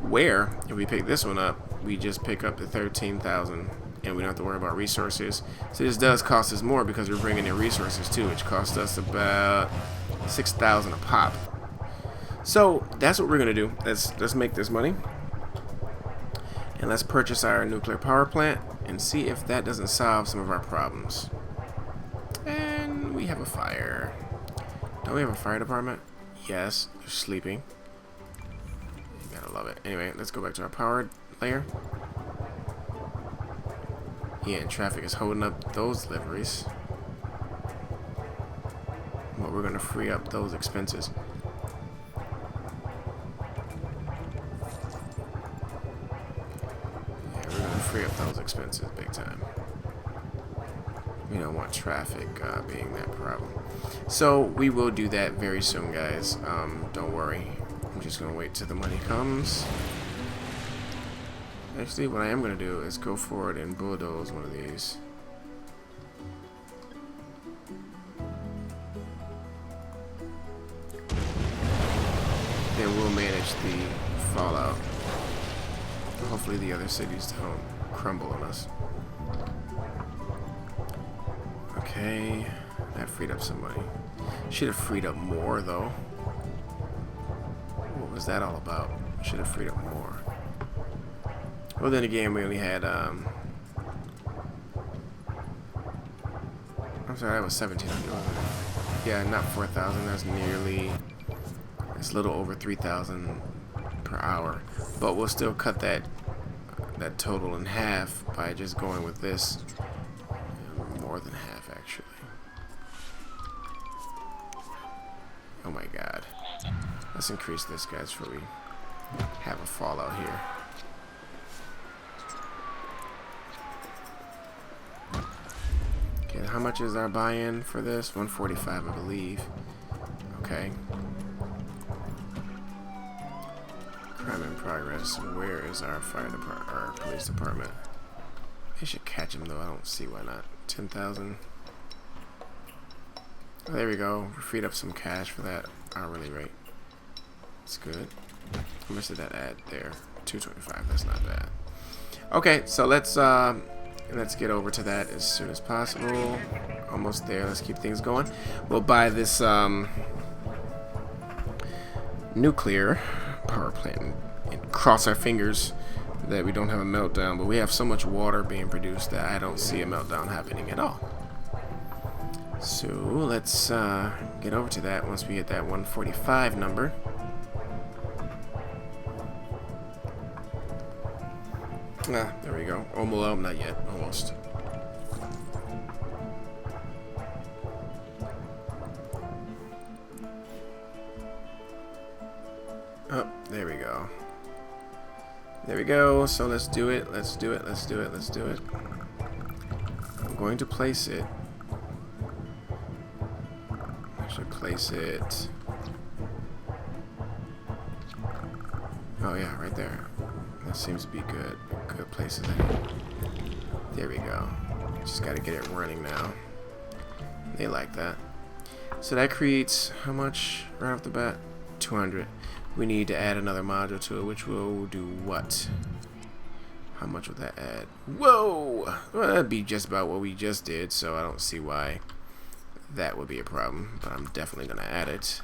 Where, if we pick this one up, we just pick up the 13,000 and we don't have to worry about resources. So this does cost us more because we're bringing in resources too, which cost us about 6,000 a pop. So that's what we're gonna do. Let's make this money, and let's purchase our nuclear power plant and see if that doesn't solve some of our problems. And we have a fire. Don't we have a fire department? Yes, they're sleeping. You gotta love it. Anyway, let's go back to our power layer. Yeah, and traffic is holding up those deliveries. Well, we're gonna free up those expenses. Yeah, we're gonna free up those expenses big time. We don't want traffic being that problem. So we will do that very soon, guys. Don't worry. I'm just gonna wait till the money comes. Actually, what I am going to do is go forward and bulldoze one of these. Then we'll manage the fallout. Hopefully the other cities don't crumble on us. Okay, that freed up some money. Should have freed up more, though. What was that all about? Should have freed up more. Well, then again, we only had, I'm sorry, that was 1,700. Yeah, not 4,000. That's nearly, it's a little over 3,000 per hour. But we'll still cut that total in half by just going with this. More than half, actually. Oh my God. Let's increase this, guys, before we have a fallout here. Okay, how much is our buy-in for this? 145, I believe. Okay. Crime in progress. Where is our fire department, our police department? They should catch him, though. I don't see why not. 10,000. Oh, there we go. We freed up some cash for that hourly rate. That's good. How much did that add there? 225. That's not bad. Okay, so let's get over to that as soon as possible. Almost there. Let's keep things going. We'll buy this nuclear power plant and cross our fingers that we don't have a meltdown, but we have so much water being produced that I don't see a meltdown happening at all. So let's get over to that once we hit that 145 number. Ah, there we go. Almost, not yet. Almost. Oh, there we go. There we go. So let's do it. Let's do it. Let's do it. Let's do it. I'm going to place it. I should place it. Oh yeah, right there. That seems to be good. Good places. There we go. Just got to get it running now. They like that. So that creates how much right off the bat? 200. We need to add another module to it, which will do what? How much would that add? Whoa! Well, that'd be just about what we just did, so I don't see why that would be a problem. But I'm definitely gonna add it.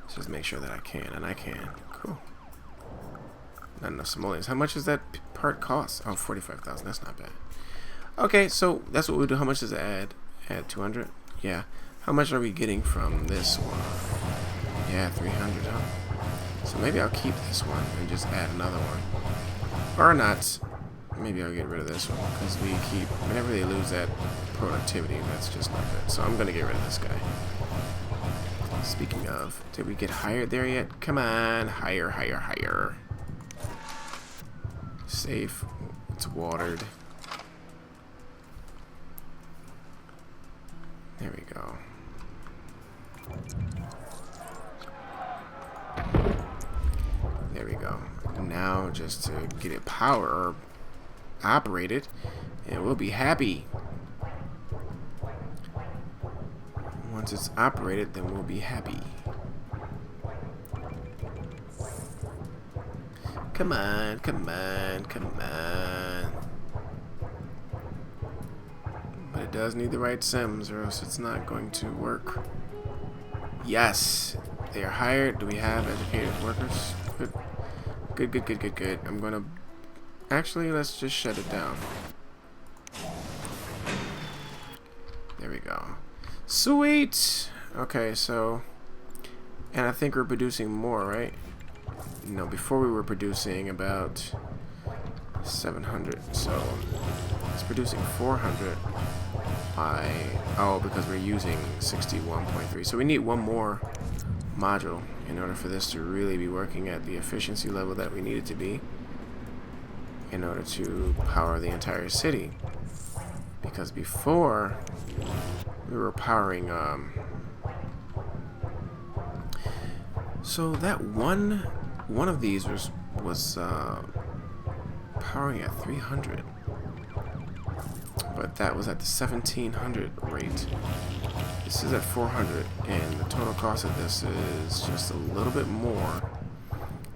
Let's just make sure that I can, and I can. Cool. Not enough simoleons. How much does that part cost? Oh, 45,000. That's not bad. Okay, so that's what we do. How much does it add? Add 200? Yeah. How much are we getting from this one? Yeah, 300, huh? So maybe I'll keep this one and just add another one. Or not. Maybe I'll get rid of this one, because whenever they lose that productivity, that's just not good. So I'm going to get rid of this guy. Speaking of, did we get hired there yet? Come on, higher, higher, higher. Safe. It's watered. There we go. There we go. Now just to get it power or operated, and we'll be happy. Once it's operated, then we'll be happy. Come on, come on, come on. But it does need the right sims or else it's not going to work. Yes, they are hired. Do we have educated workers? Good. Good, good, good, good, good. I'm gonna... Actually, let's just shut it down. There we go. Sweet! Okay, so... And I think we're producing more, right? No, before we were producing about 700, so it's producing 400 by, oh, because we're using 61.3. So we need one more module in order for this to really be working at the efficiency level that we need it to be in order to power the entire city. Because before we were powering, so that one of these was powering at 300, but that was at the 1700 rate. This is at 400, and the total cost of this is just a little bit more,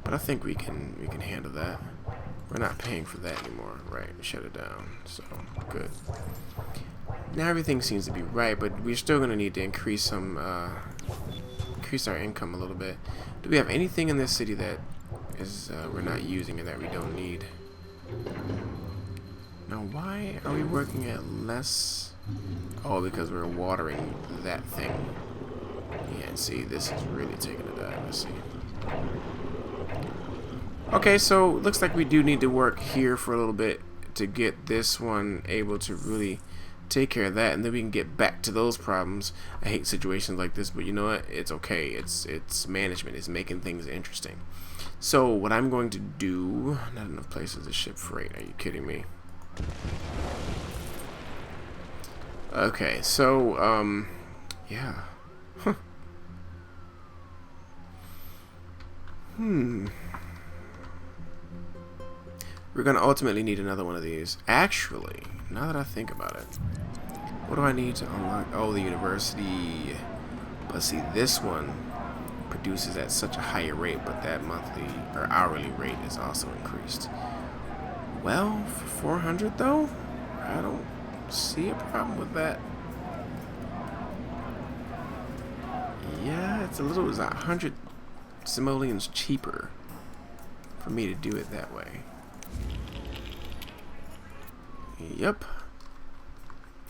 but I think we can handle that. We're not paying for that anymore, right? Shut it down. So good. Now everything seems to be right, but we're still going to need to increase our income a little bit. Do we have anything in this city that is we're not using and that we don't need? Now, why are we working at less? Oh, because we're watering that thing. Yeah, and see, this is really taking a dive. Let's see. Okay, so looks like we do need to work here for a little bit to get this one able to really take care of that, and then we can get back to those problems. I hate situations like this, but you know what? It's okay. It's management. It's making things interesting. So what I'm going to do, not enough places to ship freight. Are you kidding me? Okay, so yeah. Huh. We're gonna ultimately need another one of these. Actually, now that I think about it, what do I need to unlock? Oh, the university. But see, this one produces at such a higher rate, but that monthly or hourly rate is also increased. Well, for 400 though, I don't see a problem with that. Yeah, it's 100 simoleons cheaper for me to do it that way. Yep.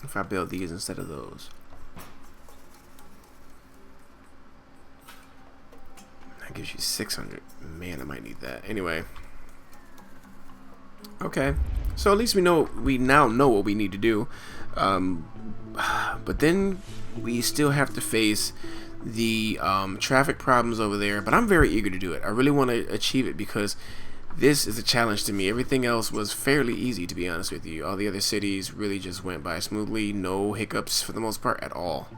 If I build these instead of those. That gives you 600. Man, I might need that. Anyway. Okay. So at least we now know what we need to do. But then we still have to face the traffic problems over there. But I'm very eager to do it. I really want to achieve it because this is a challenge to me. Everything else was fairly easy, to be honest with you. All the other cities really just went by smoothly. No hiccups for the most part at all.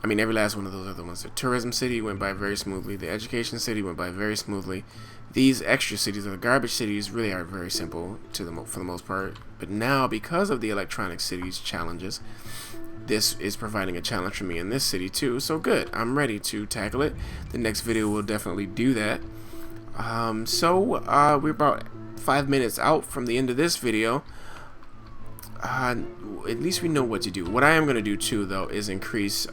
I mean, every last one of those other ones. The tourism city went by very smoothly. The education city went by very smoothly. These extra cities, or the garbage cities, really are very simple for the most part. But now, because of the electronic cities challenges, this is providing a challenge for me in this city too. So good. I'm ready to tackle it. The next video will definitely do that. We're about 5 minutes out from the end of this video. At least we know what to do. What I am going to do too, though, is increase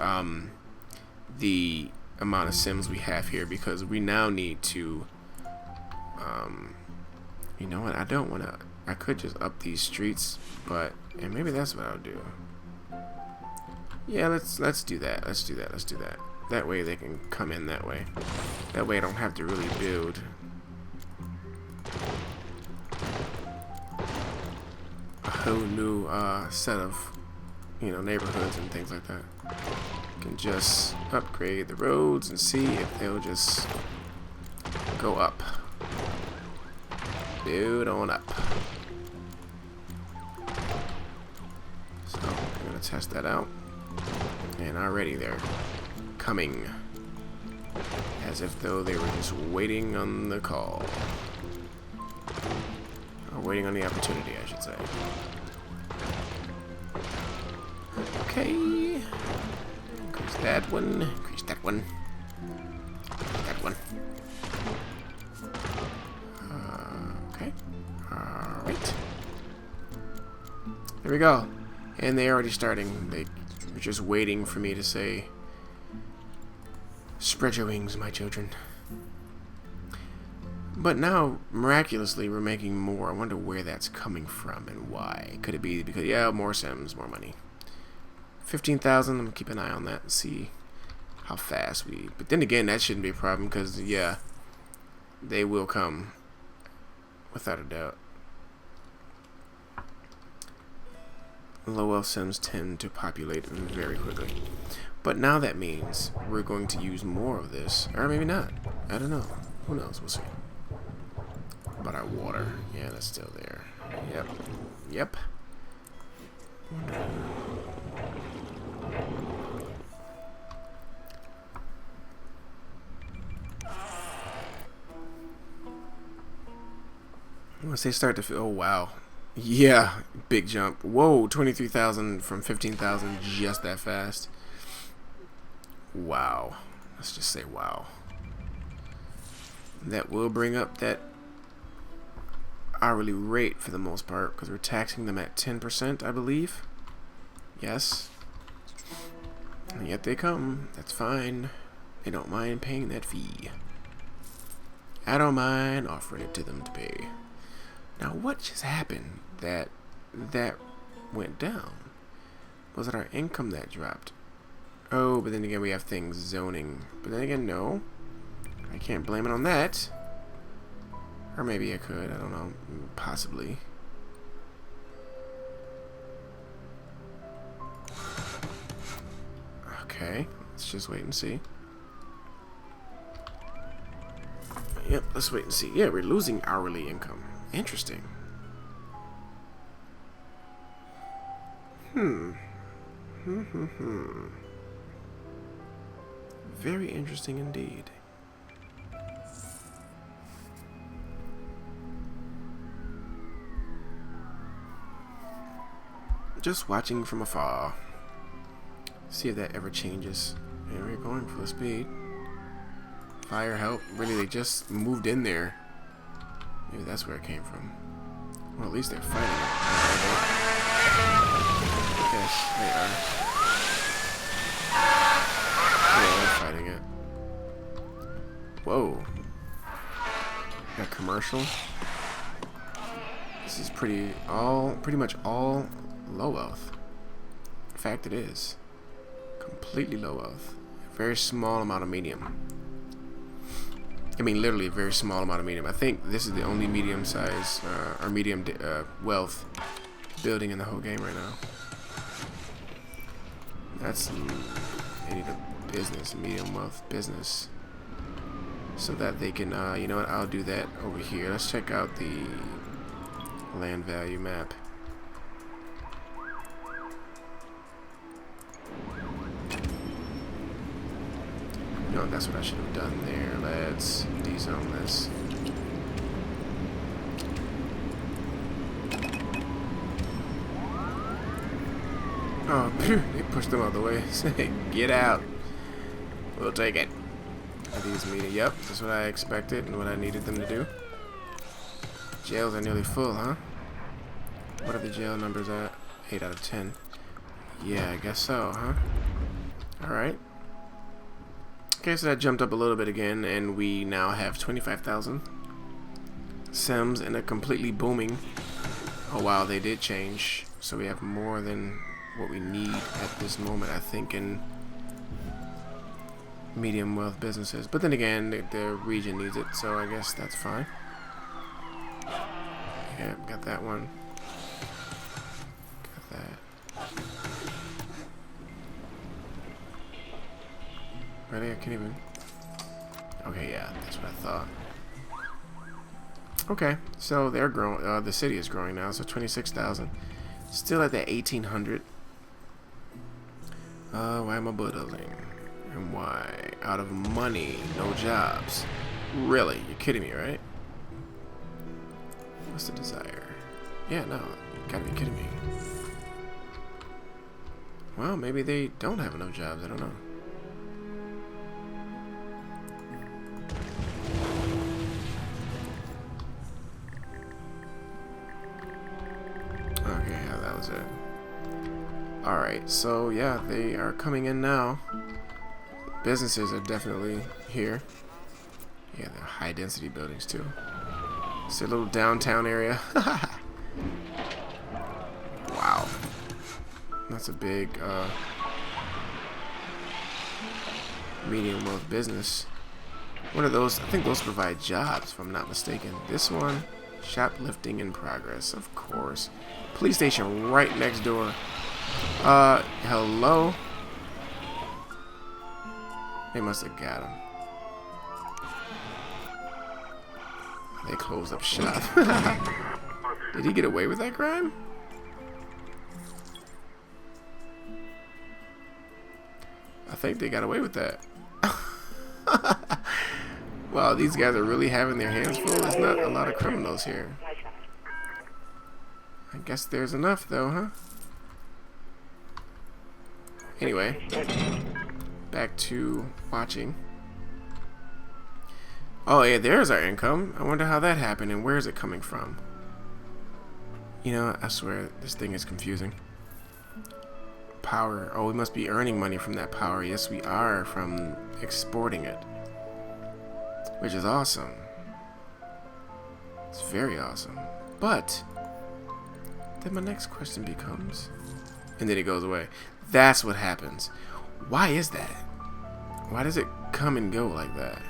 the amount of sims we have here, because we now need to you know what, I don't want to, I could just up these streets, but, and maybe that's what I'll do. Yeah, let's do that. Let's do that. That way they can come in that way. That way I don't have to really build a whole new set of, you know, neighborhoods and things like that. You can just upgrade the roads and see if they'll just go up. Build on up. So I'm gonna test that out. And already they're coming, as if though they were just waiting on the call, or waiting on the opportunity, I should say. Okay, Increase that one. Increase that one. That one. Okay. Alright. There we go. And they're already starting. They're just waiting for me to say, spread your wings, my children. But now, miraculously, we're making more. I wonder where that's coming from and why. Could it be because, yeah, more Sims, more money. 15,000, I'm going to keep an eye on that and see how fast we... But then again, that shouldn't be a problem because, yeah, they will come without a doubt. Low wealth Sims tend to populate very quickly. But now that means we're going to use more of this. Or maybe not. I don't know. Who knows? We'll see. About our water. Yeah, that's still there. Yep. Yep. Once they start to feel... Oh, wow. Yeah. Big jump. Whoa. 23,000 from 15,000 just that fast. Wow. Let's just say wow. That will bring up that hourly rate for the most part because we're taxing them at 10%, I believe. Yes. And yet they come. That's fine. They don't mind paying that fee. I don't mind offering it to them to pay. Now, what just happened that went down? Was it our income that dropped? Oh, but then again, we have things zoning. But then again, no. I can't blame it on that. Or maybe I could. I don't know. Possibly. Okay. Let's just wait and see. Yep, let's wait and see. Yeah, we're losing hourly income. Interesting. Very interesting indeed. Just watching from afar. See if that ever changes. There we're going full speed. Fire help. Really, they just moved in there. Maybe that's where it came from. Well, at least they're fighting it. Yes, they are. Yeah, they're fighting it. Whoa. Got commercial. This is pretty much all low wealth. In fact, it is completely low wealth. A very small amount of medium. I mean, literally a very small amount of medium. I think this is the only medium size or medium wealth building in the whole game right now. That's they need a business, medium wealth business, so that they can. You know what? I'll do that over here. Let's check out the land value map. No, that's what I should have done there. Let's dezone this. Oh, phew, they pushed them out of the way. Say, get out. We'll take it. These meeting. Yep, that's what I expected and what I needed them to do. Jails are nearly full, huh? What are the jail numbers at? 8 out of 10. Yeah, I guess so, huh? Alright. Okay, so that jumped up a little bit again, and we now have 25,000 Sims and a completely booming. Oh wow, they did change. So we have more than what we need at this moment, I think, in medium wealth businesses. But then again, the region needs it, so I guess that's fine. Yeah, got that one. Got that. Really? I can't even... Okay, yeah, that's what I thought. Okay, so they're growing. The city is growing now, so 26,000. Still at that 1,800. Why am I building? And why? Out of money, no jobs. Really? You're kidding me, right? What's the desire? Yeah, no, you gotta be kidding me. Well, maybe they don't have enough jobs. I don't know. Alright, so yeah, they are coming in now. Businesses are definitely here. Yeah, they're high density buildings too. It's a little downtown area. Wow. That's a big medium of business. One of those, I think those provide jobs if I'm not mistaken. This one, shoplifting in progress, of course. Police station right next door. Hello? They must have got him. They closed up shop. Did he get away with that crime? I think they got away with that. Wow, these guys are really having their hands full. There's not a lot of criminals here. I guess there's enough though, huh? Anyway, back to watching. Oh yeah, there's our income. I wonder how that happened and where is it coming from? You know, I swear this thing is confusing. Power. Oh, we must be earning money from that power. Yes, we are, from exporting it. Which is awesome. It's very awesome. But then my next question becomes, and then it goes away. That's what happens. Why is that? Why does it come and go like that?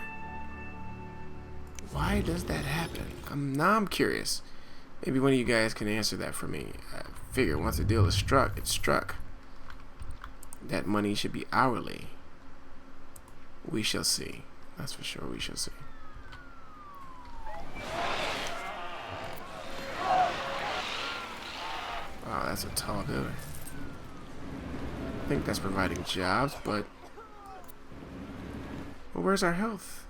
Why does that happen? Now I'm curious. Maybe one of you guys can answer that for me. I figure once the deal is struck, it's struck. That money should be hourly. We shall see. That's for sure. We shall see. Wow, that's a tall building. I think that's providing jobs, but well, where's our health?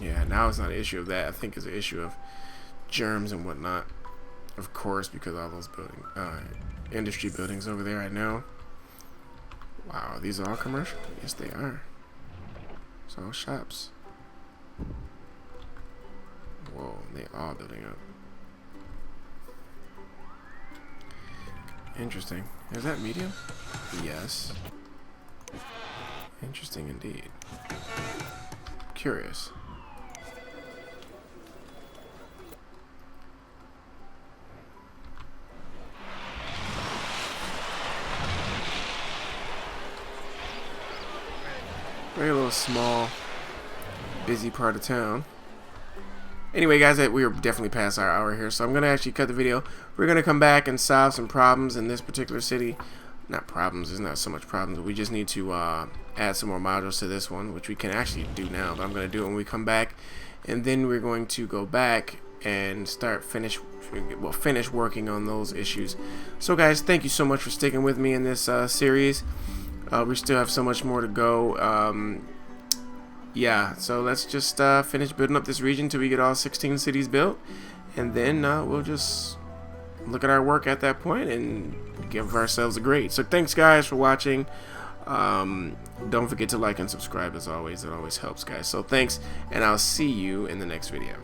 Yeah, now it's not an issue of that. I think it's an issue of germs and whatnot. Of course, because all those building, industry buildings over there, I know. Wow, these are all commercial? Yes, they are. It's all shops. Whoa, they all building up. Interesting. Is that medium? Yes. Interesting indeed. Curious. Very little small, busy part of town. Anyway, guys, we are definitely past our hour here, so I'm going to actually cut the video. We're going to come back and solve some problems in this particular city. Not problems, there's not so much problems. We just need to add some more modules to this one, which we can actually do now, but I'm going to do it when we come back. And then we're going to go back and finish working on those issues. So, guys, thank you so much for sticking with me in this series. We still have so much more to go. Yeah, so let's just finish building up this region till we get all 16 cities built, and then we'll just look at our work at that point and give ourselves a grade. So thanks, guys, for watching. Don't forget to like and subscribe as always. It always helps, guys. So thanks, and I'll see you in the next video.